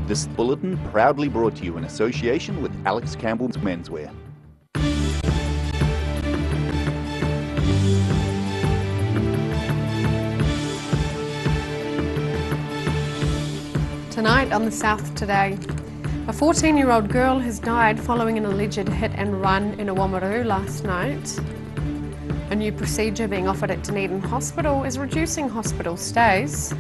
This bulletin proudly brought to you in association with Alex Campbell's Menswear. Tonight on the South Today, a 14-year-old girl has died following an alleged hit and run in Oamaru last night. A new procedure being offered at Dunedin Hospital is reducing hospital stays.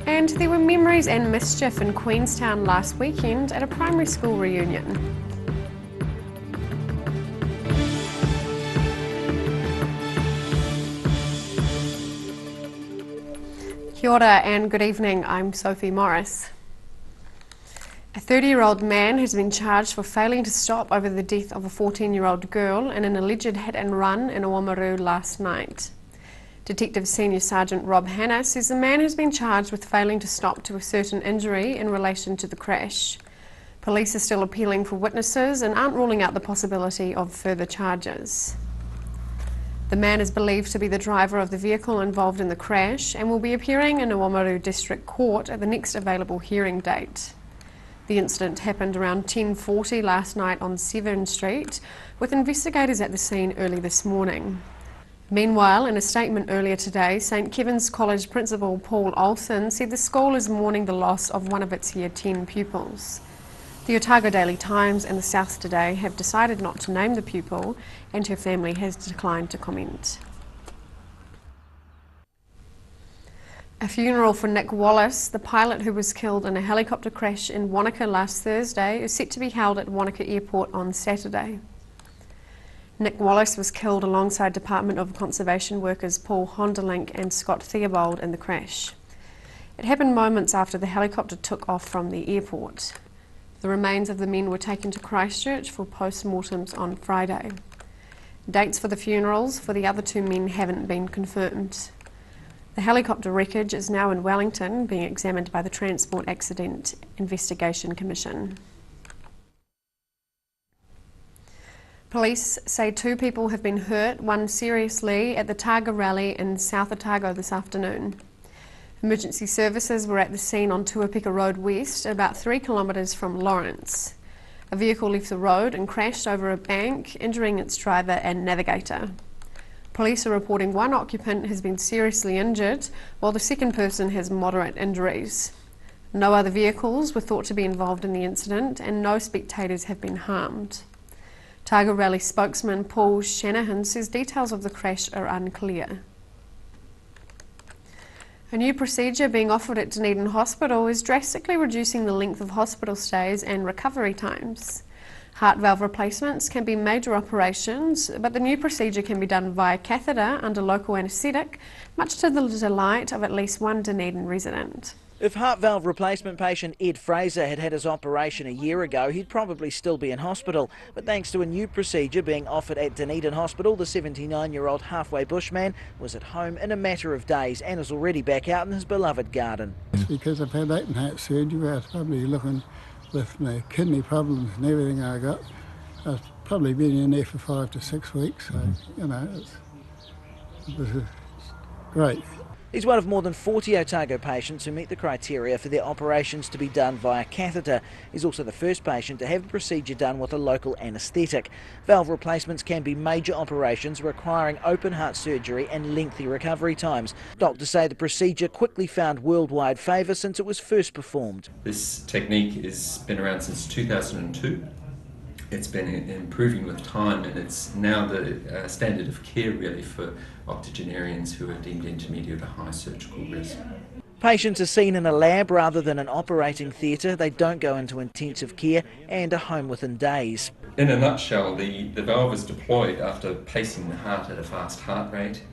And there were memories and mischief in Queenstown last weekend at a primary school reunion. Kia ora and good evening, I'm Sophie Morris. A 30-year-old man has been charged for failing to stop over the death of a 14-year-old girl in an alleged hit and run in Oamaru last night. Detective Senior Sergeant Rob Hanna says the man has been charged with failing to stop to a certain injury in relation to the crash. Police are still appealing for witnesses and aren't ruling out the possibility of further charges. The man is believed to be the driver of the vehicle involved in the crash and will be appearing in Oamaru District Court at the next available hearing date. The incident happened around 10:40 last night on Severn Street, with investigators at the scene early this morning. Meanwhile, in a statement earlier today, St Kevin's College Principal Paul Olsen said the school is mourning the loss of one of its Year 10 pupils. The Otago Daily Times and the South Today have decided not to name the pupil, and her family has declined to comment. A funeral for Nick Wallace, the pilot who was killed in a helicopter crash in Wanaka last Thursday, is set to be held at Wanaka Airport on Saturday. Nick Wallace was killed alongside Department of Conservation workers Paul Honderlink and Scott Theobald in the crash. It happened moments after the helicopter took off from the airport. The remains of the men were taken to Christchurch for post-mortems on Friday. Dates for the funerals for the other two men haven't been confirmed. The helicopter wreckage is now in Wellington, being examined by the Transport Accident Investigation Commission. Police say 2 people have been hurt, one seriously, at the Targa rally in South Otago this afternoon. Emergency services were at the scene on Tuapeka Road West, about 3 kilometres from Lawrence. A vehicle left the road and crashed over a bank, injuring its driver and navigator. Police are reporting one occupant has been seriously injured, while the second person has moderate injuries. No other vehicles were thought to be involved in the incident, and no spectators have been harmed. Targa Rally spokesman Paul Shanahan says details of the crash are unclear. A new procedure being offered at Dunedin Hospital is drastically reducing the length of hospital stays and recovery times. Heart valve replacements can be major operations, but the new procedure can be done via catheter under local anaesthetic, much to the delight of at least one Dunedin resident. If heart valve replacement patient Ed Fraser had had his operation a year ago, he'd probably still be in hospital. But thanks to a new procedure being offered at Dunedin Hospital, the 79-year-old halfway bushman was at home in a matter of days and is already back out in his beloved garden. It's because I've had open heart surgery. I was probably looking with my kidney problems and everything I got. I've probably been in there for 5 to 6 weeks, so, you know, it was great. He's one of more than 40 Otago patients who meet the criteria for their operations to be done via catheter. He's also the first patient to have the procedure done with a local anaesthetic. Valve replacements can be major operations requiring open heart surgery and lengthy recovery times. Doctors say the procedure quickly found worldwide favour since it was first performed. This technique has been around since 2002. It's been improving with time, and it's now the standard of care really for octogenarians who are deemed intermediate or high surgical risk. Patients are seen in a lab rather than an operating theatre. They don't go into intensive care and are home within days. In a nutshell, the valve is deployed after pacing the heart at a fast heart rate.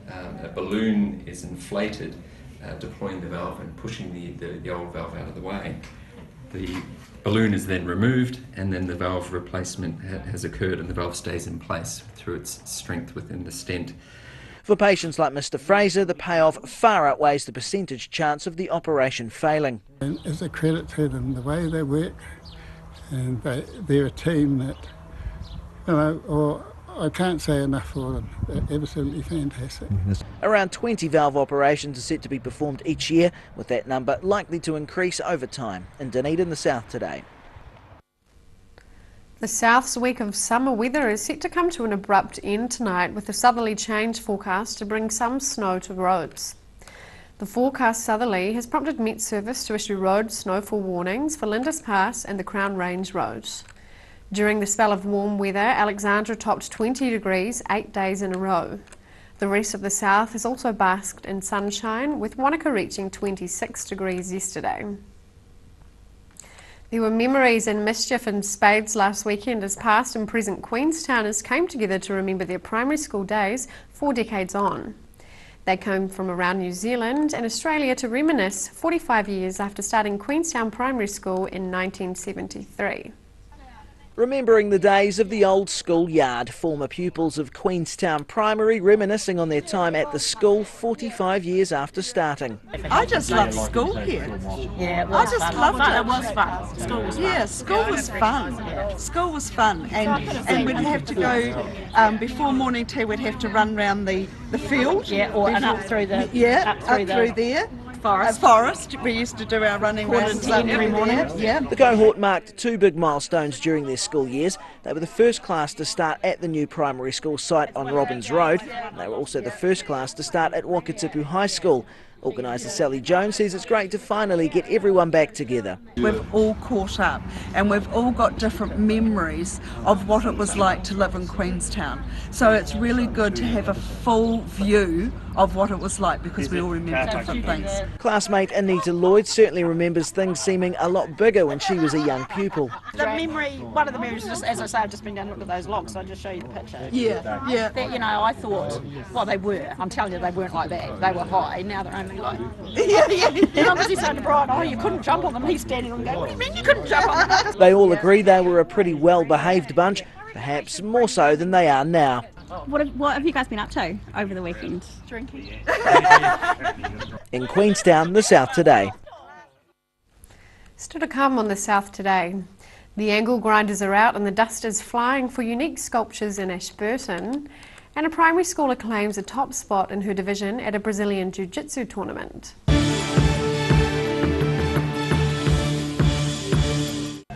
A balloon is inflated, deploying the valve and pushing the old valve out of the way. The balloon is then removed, and then the valve replacement has occurred, and the valve stays in place through its strength within the stent. For patients like Mr Fraser, the payoff far outweighs the percentage chance of the operation failing. And it's a credit to them, the way they work, and they're a team that, you know, or I can't say enough for them. They're absolutely fantastic. Around 20 valve operations are set to be performed each year, with that number likely to increase over time. In Dunedin, the South Today. The South's week of summer weather is set to come to an abrupt end tonight, with a southerly change forecast to bring some snow to roads. The forecast southerly has prompted Met Service to issue road snowfall warnings for Lindis Pass and the Crown Range roads. During the spell of warm weather, Alexandra topped 20 degrees 8 days in a row. The rest of the south has also basked in sunshine, with Wanaka reaching 26 degrees yesterday. There were memories and mischief in spades last weekend as past and present Queenstowners came together to remember their primary school days 4 decades on. They came from around New Zealand and Australia to reminisce 45 years after starting Queenstown Primary School in 1973. Remembering the days of the old school yard, former pupils of Queenstown Primary reminiscing on their time at the school 45 years after starting. I just loved school here. Yeah, it was I just fun. loved it. It was fun. School was fun. Yeah, school was fun. School was fun, and we'd have to go before morning tea. We'd have to run round the field. Yeah, and up through the through there. Forest. We used to do our running races every morning. Yeah. The cohort marked 2 big milestones during their school years. They were the first class to start at the new primary school site on Robbins Road, and they were also the first class to start at Wakatipu High School. Organiser Sally Jones says it's great to finally get everyone back together. We've all caught up and we've all got different memories of what it was like to live in Queenstown. So it's really good to have a full view of what it was like because we all remember different things. Classmate Anita Lloyd certainly remembers things seeming a lot bigger when she was a young pupil. The memory, one of the memories, just as I say, I've just been down and looked at those logs, so I'll just show you the picture. Yeah, yeah. That, you know, I thought, well, they were. I'm telling you, they weren't like that. They were high. Now they're only like. And obviously saying to Brian, oh, you couldn't jump on them. He's standing on going, what do you mean you couldn't jump on them? They all agree they were a pretty well-behaved bunch, perhaps more so than they are now. What have you guys been up to over the weekend? Drinking. In Queenstown, the South Today. Still to come on the South Today. The angle grinders are out and the dust is flying for unique sculptures in Ashburton. And a primary schooler claims a top spot in her division at a Brazilian Jiu-Jitsu tournament.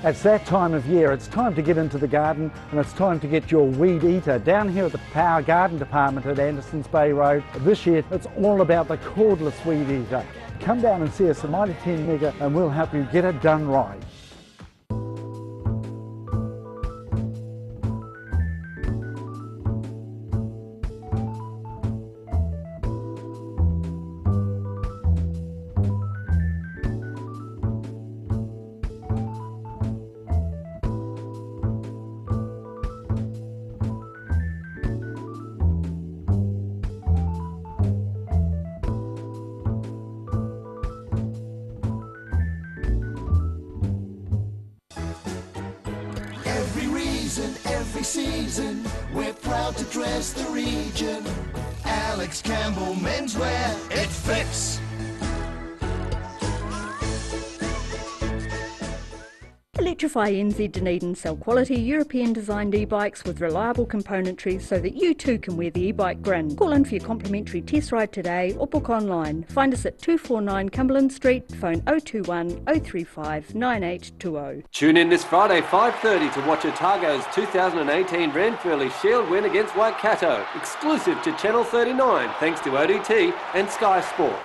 It's that time of year. It's time to get into the garden and it's time to get your weed eater. Down here at the Power Garden Department at Andersons Bay Road, this year it's all about the cordless weed eater. Come down and see us at Mighty 10 Mega and we'll help you get it done right. Every season, we're proud to dress the region. Alex Campbell Menswear, it fits. Electrify NZ Dunedin sell quality European designed e-bikes with reliable componentry so that you too can wear the e-bike grin. Call in for your complimentary test ride today or book online. Find us at 249 Cumberland Street, phone 021 035 9820. Tune in this Friday 5:30 to watch Otago's 2018 Ranfurly Shield win against Waikato, exclusive to Channel 39 thanks to ODT and Sky Sport.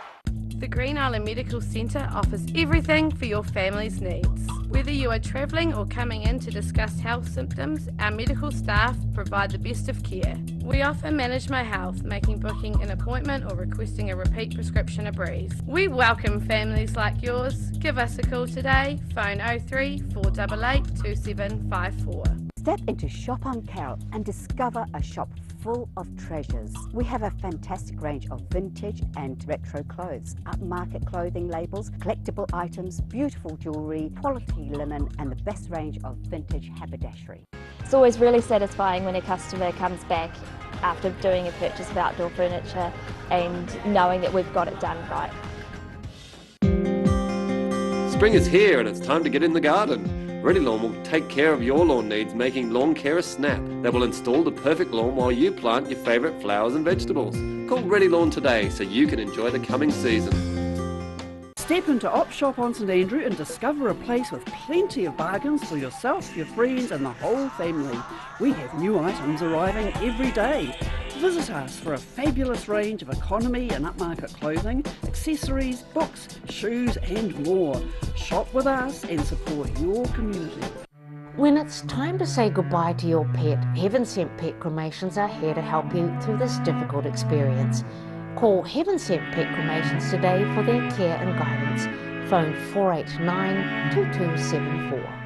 The Green Island Medical Centre offers everything for your family's needs. Whether you are travelling or coming in to discuss health symptoms, our medical staff provide the best of care. We offer Manage My Health, making booking an appointment or requesting a repeat prescription a breeze. We welcome families like yours. Give us a call today, phone 03 488 2754. Step into Shop on Carroll and discover a shop full of treasures. We have a fantastic range of vintage and retro clothes, upmarket clothing labels, collectible items, beautiful jewellery, quality linen and the best range of vintage haberdashery. It's always really satisfying when a customer comes back after doing a purchase of outdoor furniture and knowing that we've got it done right. Spring is here and it's time to get in the garden. Ready Lawn will take care of your lawn needs, making lawn care a snap. They will install the perfect lawn while you plant your favourite flowers and vegetables. Call Ready Lawn today so you can enjoy the coming season. Step into Op Shop on St Andrew and discover a place with plenty of bargains for yourself, your friends and the whole family. We have new items arriving every day. Visit us for a fabulous range of economy and upmarket clothing, accessories, books, shoes and more. Shop with us and support your community. When it's time to say goodbye to your pet, Heaven Sent Pet Cremations are here to help you through this difficult experience. Call Heaven Sent Pet Cremations today for their care and guidance. Phone 489 2274.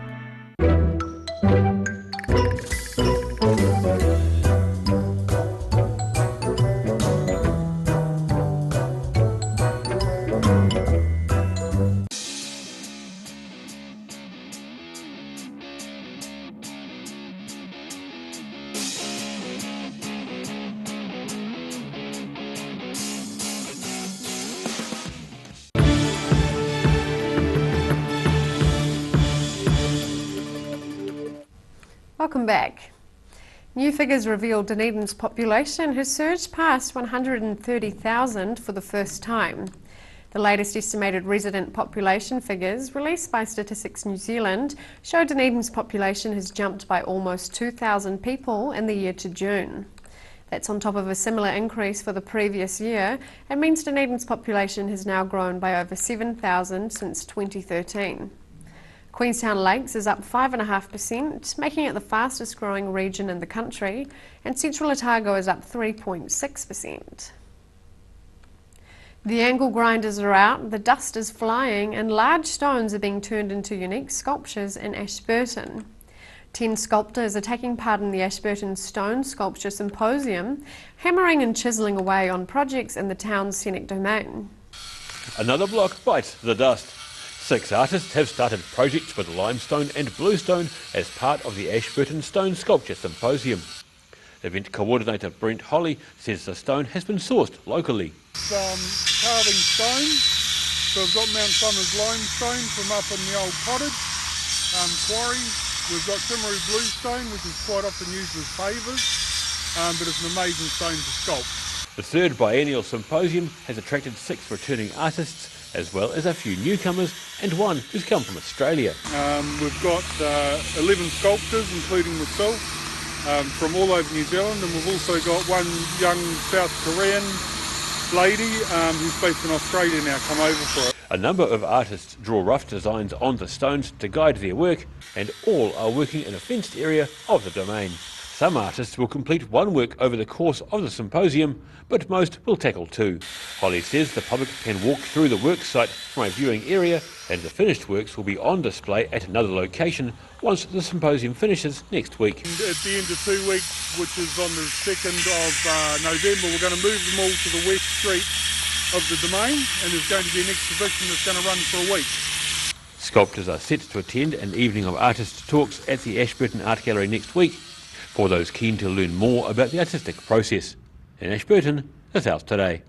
Welcome back. New figures reveal Dunedin's population has surged past 130,000 for the first time. The latest estimated resident population figures released by Statistics New Zealand show Dunedin's population has jumped by almost 2,000 people in the year to June. That's on top of a similar increase for the previous year and means Dunedin's population has now grown by over 7,000 since 2013. Queenstown Lakes is up 5.5%, making it the fastest growing region in the country, and Central Otago is up 3.6%. The angle grinders are out, the dust is flying, and large stones are being turned into unique sculptures in Ashburton. 10 sculptors are taking part in the Ashburton Stone Sculpture Symposium, hammering and chiselling away on projects in the town's scenic domain. Another block bites the dust. 6 artists have started projects with limestone and bluestone as part of the Ashburton Stone Sculpture Symposium. Event coordinator Brent Holly says the stone has been sourced locally. Carving stone, so we've got Mount Summers limestone from up in the old cottage quarry. We've got Timaru bluestone, which is quite often used as pavers, but it's an amazing stone to sculpt. The third biennial symposium has attracted 6 returning artists, as well as a few newcomers and one who's come from Australia. We've got 11 sculptors, including myself, from all over New Zealand, and we've also got one young South Korean lady who's based in Australia now come over for it. A number of artists draw rough designs on the stones to guide their work, and all are working in a fenced area of the domain. Some artists will complete one work over the course of the symposium, but most will tackle 2. Holly says the public can walk through the work site from a viewing area, and the finished works will be on display at another location once the symposium finishes next week. And at the end of 2 weeks, which is on the 2nd of November, we're going to move them all to the west street of the domain, and there's going to be an exhibition that's going to run for a week. Sculptors are set to attend an evening of artist talks at the Ashburton Art Gallery next week, for those keen to learn more about the artistic process. In Ashburton, the South Today.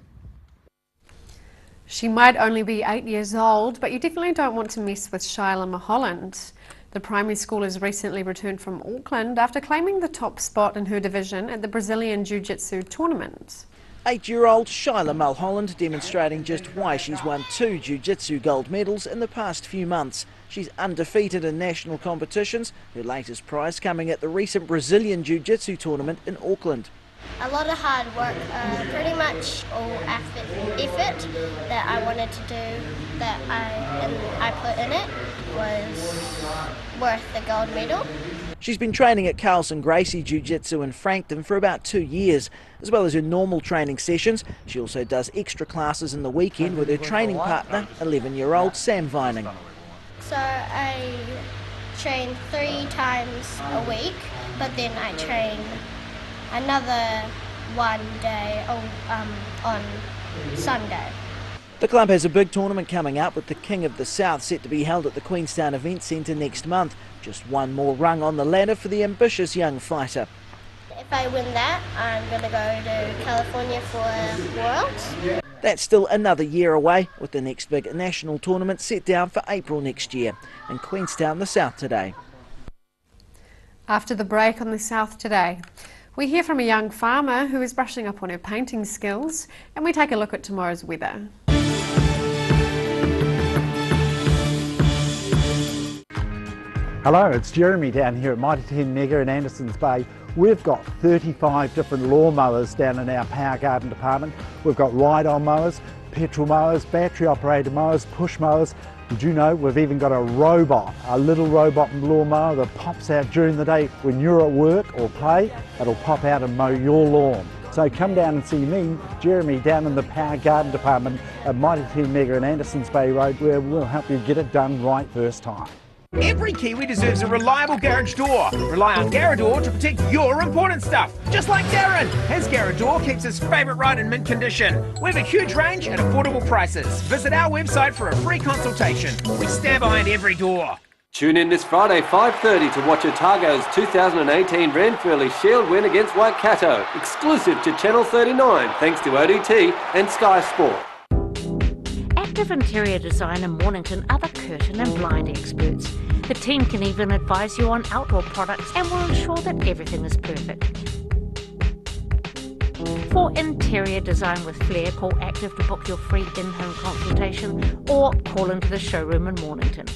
She might only be 8 years old, but you definitely don't want to mess with Shyla Mulholland. The primary school has recently returned from Auckland after claiming the top spot in her division at the Brazilian Jiu-Jitsu tournament. 8-year-old Shyla Mulholland demonstrating just why she's won 2 Jiu-Jitsu gold medals in the past few months. She's undefeated in national competitions, her latest prize coming at the recent Brazilian Jiu-Jitsu tournament in Auckland. A lot of hard work, pretty much all effort that I wanted to do that I put in it was worth the gold medal. She's been training at Carlson Gracie Jiu-Jitsu in Frankton for about 2 years. As well as her normal training sessions, she also does extra classes in the weekend with her training partner, 11-year-old Sam Vining. So I train 3 times a week, but then I train another one day on Sunday. The club has a big tournament coming up with the King of the South set to be held at the Queenstown Event Centre next month. Just one more rung on the ladder for the ambitious young fighter. If I win that, I'm going to go to California for Worlds. That's still another year away, with the next big national tournament set down for April next year in Queenstown, the South Today. After the break on the South Today, we hear from a young farmer who is brushing up on her painting skills, and we take a look at tomorrow's weather. Hello, it's Jeremy down here at Mighty 10 Mega in Andersons Bay. We've got 35 different lawnmowers down in our power garden department. We've got ride-on mowers, petrol mowers, battery operated mowers, push mowers. Did you know we've even got a robot, a little robot lawnmower that pops out during the day when you're at work or play. It'll pop out and mow your lawn. So come down and see me, Jeremy, down in the power garden department at Mighty 10 Mega in Andersons Bay Road, where we'll help you get it done right first time. Every Kiwi deserves a reliable garage door. Rely on Garador to protect your important stuff. Just like Darren. His Garador keeps his favourite ride in mint condition. We have a huge range at affordable prices. Visit our website for a free consultation. We stand behind every door. Tune in this Friday 5:30 to watch Otago's 2018 Ranfurly Shield win against Waikato, exclusive to Channel 39, thanks to ODT and Sky Sport. Active Interior Design in Mornington are the curtain and blind experts. The team can even advise you on outdoor products and will ensure that everything is perfect. For interior design with flair, call Active to book your free in-home consultation or call into the showroom in Mornington.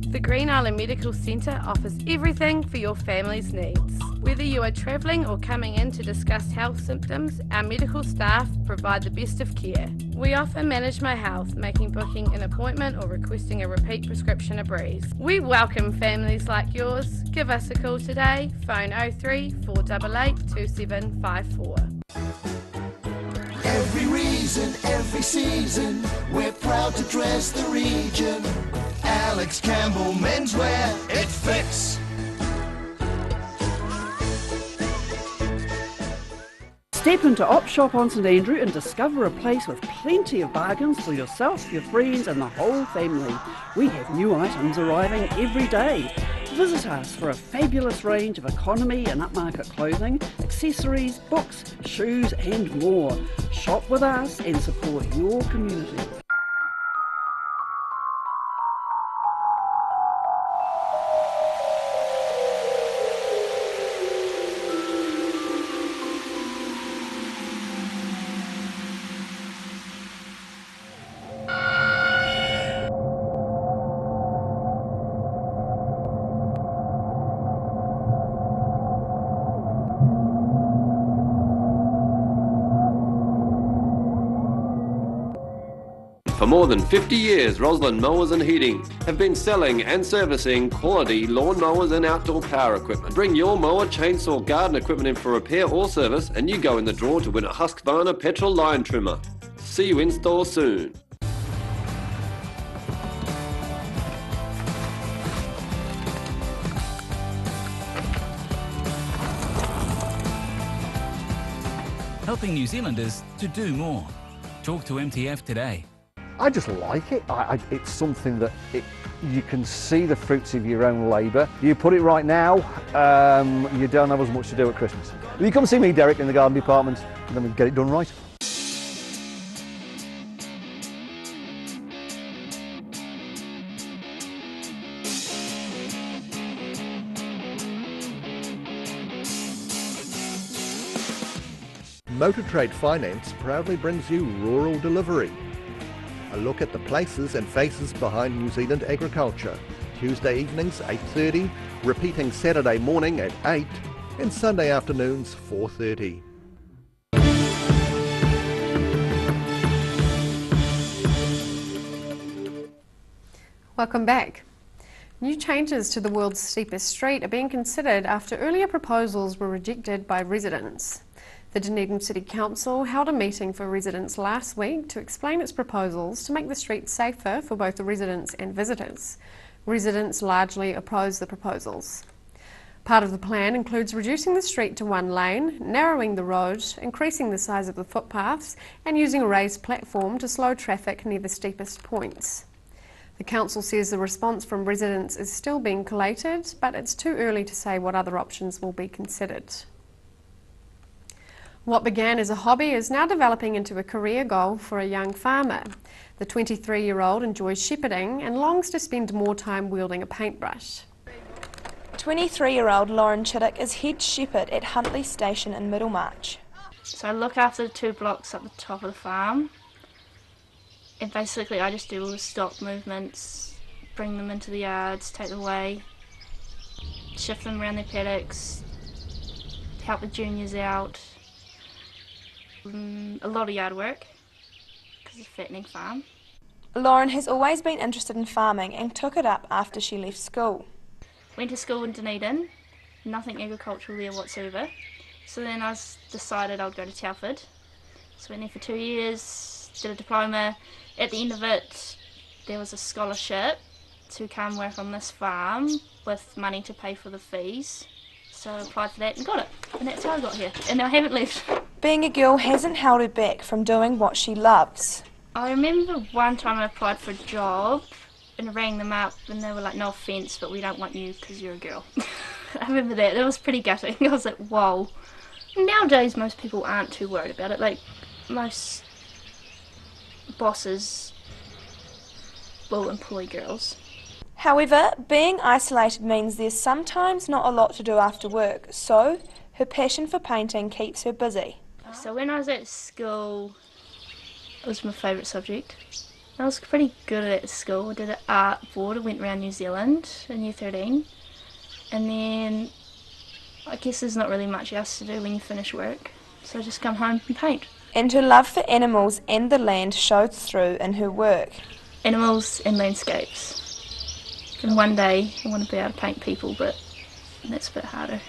The Green Island Medical Centre offers everything for your family's needs. Whether you are travelling or coming in to discuss health symptoms, our medical staff provide the best of care. We offer Manage My Health, making booking an appointment or requesting a repeat prescription a breeze. We welcome families like yours. Give us a call today, phone 03 488 2754. Every reason, every season, we're proud to dress the region. Alex Campbell Menswear, it fits. Step into Op Shop on St Andrew and discover a place with plenty of bargains for yourself, your friends and the whole family. We have new items arriving every day. Visit us for a fabulous range of economy and upmarket clothing, accessories, books, shoes and more. Shop with us and support your community. For more than 50 years, Roslyn Mowers and Heating have been selling and servicing quality lawn mowers and outdoor power equipment. Bring your mower, chainsaw, garden equipment in for repair or service and you go in the draw to win a Husqvarna petrol line trimmer. See you in store soon. Helping New Zealanders to do more. Talk to MTF today. I just like it. It's something that you can see the fruits of your own labour. You put it right now, you don't have as much to do at Christmas. If you come see me, Derek, in the garden department, and then we get it done right. Motor Trade Finance proudly brings you Rural Delivery. A look at the places and faces behind New Zealand agriculture. Tuesday evenings 8:30, repeating Saturday morning at 8 and Sunday afternoons 4:30. Welcome back. New changes to the world's steepest street are being considered after earlier proposals were rejected by residents. The Dunedin City Council held a meeting for residents last week to explain its proposals to make the street safer for both the residents and visitors. Residents largely oppose the proposals. Part of the plan includes reducing the street to one lane, narrowing the road, increasing the size of the footpaths, and using a raised platform to slow traffic near the steepest points. The council says the response from residents is still being collated, but it's too early to say what other options will be considered. What began as a hobby is now developing into a career goal for a young farmer. The 23-year-old enjoys shepherding and longs to spend more time wielding a paintbrush. 23-year-old Lauren Chittick is head shepherd at Huntley Station in Middlemarch. So I look after the 2 blocks up the top of the farm, and basically I just do all the stock movements, bring them into the yards, take them away, shift them around their paddocks, help the juniors out. A lot of yard work, because it's a fattening farm. Lauren has always been interested in farming and took it up after she left school. Went to school in Dunedin, nothing agricultural there whatsoever. So then I decided I'd go to Telford. So went there for 2 years, did a diploma. At the end of it, there was a scholarship to come work on this farm with money to pay for the fees. So I applied for that and got it. And that's how I got here. And I haven't left. Being a girl hasn't held her back from doing what she loves. I remember one time I applied for a job and I rang them up and they were like, no offence, but we don't want you because you're a girl. I remember that. That was pretty gutting. I was like, whoa. Nowadays most people aren't too worried about it. Like, most bosses will employ girls. However, being isolated means there's sometimes not a lot to do after work, so her passion for painting keeps her busy. So when I was at school, it was my favourite subject. I was pretty good at it at school. I did an art board. I went around New Zealand in year 13. And then I guess there's not really much else to do when you finish work. So I just come home and paint. And her love for animals and the land showed through in her work. Animals and landscapes. And one day I want to be able to paint people, but that's a bit harder.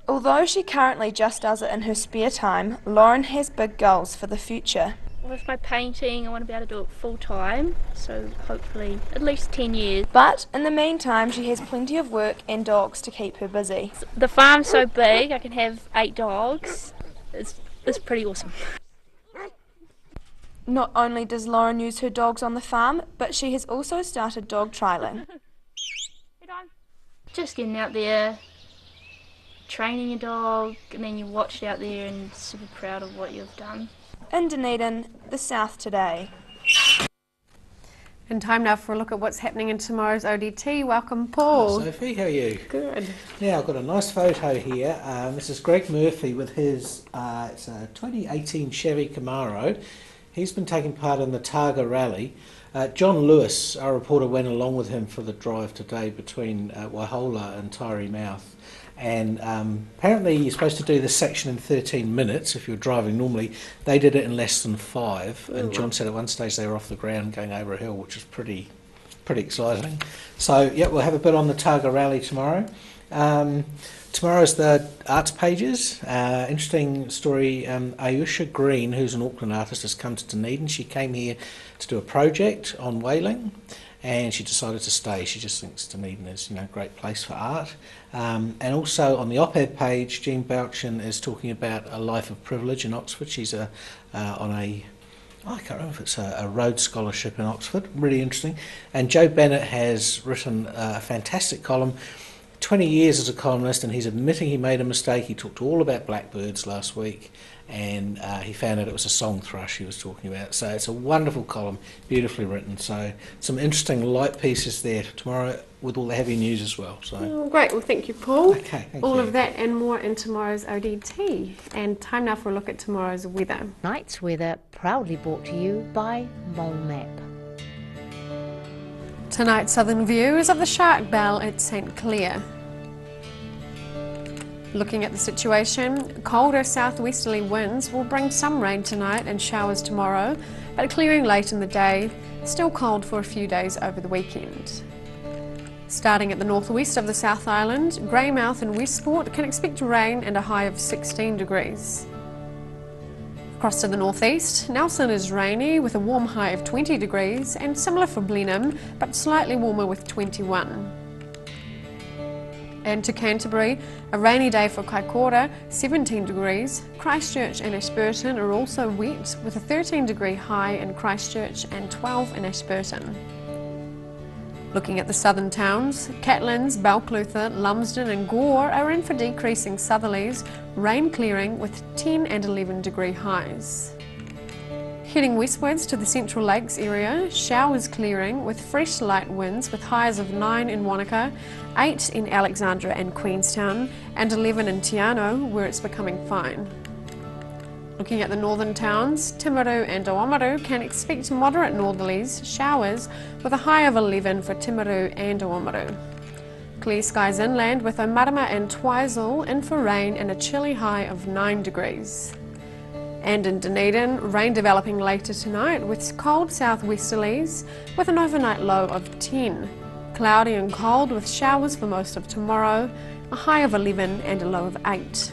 Although she currently just does it in her spare time, Lauren has big goals for the future. With my painting, I want to be able to do it full time, so hopefully at least 10 years. But in the meantime, she has plenty of work and dogs to keep her busy. The farm's so big, I can have 8 dogs. It's pretty awesome. Not only does Lauren use her dogs on the farm, but she has also started dog trialling. Just getting out there, training your dog, and then you watch it out there and super proud of what you've done. In Dunedin, the South Today. And time now for a look at what's happening in tomorrow's ODT. Welcome, Paul. Hi, Sophie, how are you? Good. Now, I've got a nice photo here. This is Greg Murphy with his it's a 2018 Chevy Camaro. He's been taking part in the Targa Rally. John Lewis, our reporter, went along with him for the drive today between Waihola and Taieri Mouth. And apparently you're supposed to do this section in 13 minutes if you're driving normally. They did it in less than 5. And John said at one stage they were off the ground going over a hill, which is pretty exciting. So, yeah, we'll have a bit on the Targa Rally tomorrow. Tomorrow's the arts pages. Interesting story. Ayusha Green, who's an Auckland artist, has come to Dunedin. She came here to do a project on whaling, and she decided to stay. She just thinks Dunedin is, a great place for art. And also on the op-ed page, Jean Bouchin is talking about a life of privilege in Oxford. She's on a I can't remember if it's a Rhodes Scholarship in Oxford. Really interesting. And Joe Bennett has written a fantastic column. 20 years as a columnist, and he's admitting he made a mistake. He talked all about blackbirds last week, and he found out it was a song thrush he was talking about. So it's a wonderful column, beautifully written. So some interesting light pieces there tomorrow with all the heavy news as well. So great. Well, thank you, Paul. Okay, thank all you. of that and more in tomorrow's ODT. And time now for a look at tomorrow's weather. Night's weather proudly brought to you by Mole Map. Tonight's southern view is of the Shark Bell at St Clair. Looking at the situation, colder southwesterly winds will bring some rain tonight and showers tomorrow, but clearing late in the day, still cold for a few days over the weekend. Starting at the northwest of the South Island, Greymouth and Westport can expect rain and a high of 16 degrees. Across to the northeast, Nelson is rainy with a warm high of 20 degrees and similar for Blenheim, but slightly warmer with 21. And to Canterbury, a rainy day for Kaikoura, 17 degrees. Christchurch and Ashburton are also wet with a 13 degree high in Christchurch and 12 in Ashburton. Looking at the southern towns, Catlins, Balclutha, Lumsden and Gore are in for decreasing southerlies, rain clearing with 10 and 11 degree highs. Heading westwards to the Central Lakes area, showers clearing with fresh light winds with highs of 9 in Wanaka, 8 in Alexandra and Queenstown and 11 in Tiano where it's becoming fine. Looking at the northern towns, Timaru and Oamaru can expect moderate northerlies, showers with a high of 11 for Timaru and Oamaru. Clear skies inland with Omarama and Twizel in for rain and a chilly high of 9 degrees. And in Dunedin, rain developing later tonight with cold southwesterlies with an overnight low of 10. Cloudy and cold with showers for most of tomorrow, a high of 11 and a low of 8.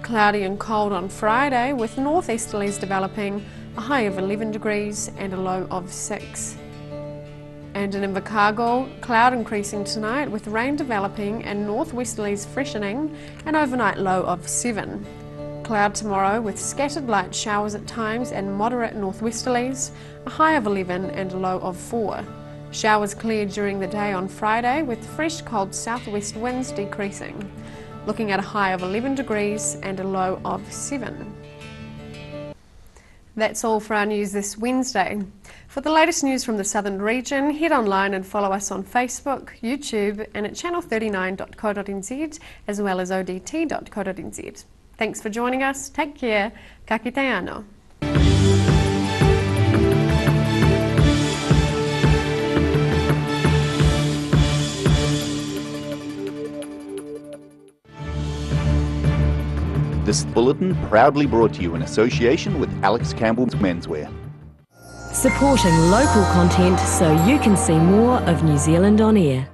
Cloudy and cold on Friday with northeasterlies developing, a high of 11 degrees and a low of 6. And in Invercargill, cloud increasing tonight with rain developing and northwesterlies freshening, an overnight low of 7. Cloud tomorrow with scattered light showers at times and moderate northwesterlies, a high of 11 and a low of 4. Showers cleared during the day on Friday with fresh cold southwest winds decreasing. Looking at a high of 11 degrees and a low of 7. That's all for our news this Wednesday. For the latest news from the southern region, head online and follow us on Facebook, YouTube and at channel39.co.nz as well as odt.co.nz. Thanks for joining us, take care, ka kite anō. This bulletin proudly brought to you in association with Alex Campbell's Menswear. Supporting local content so you can see more of New Zealand on air.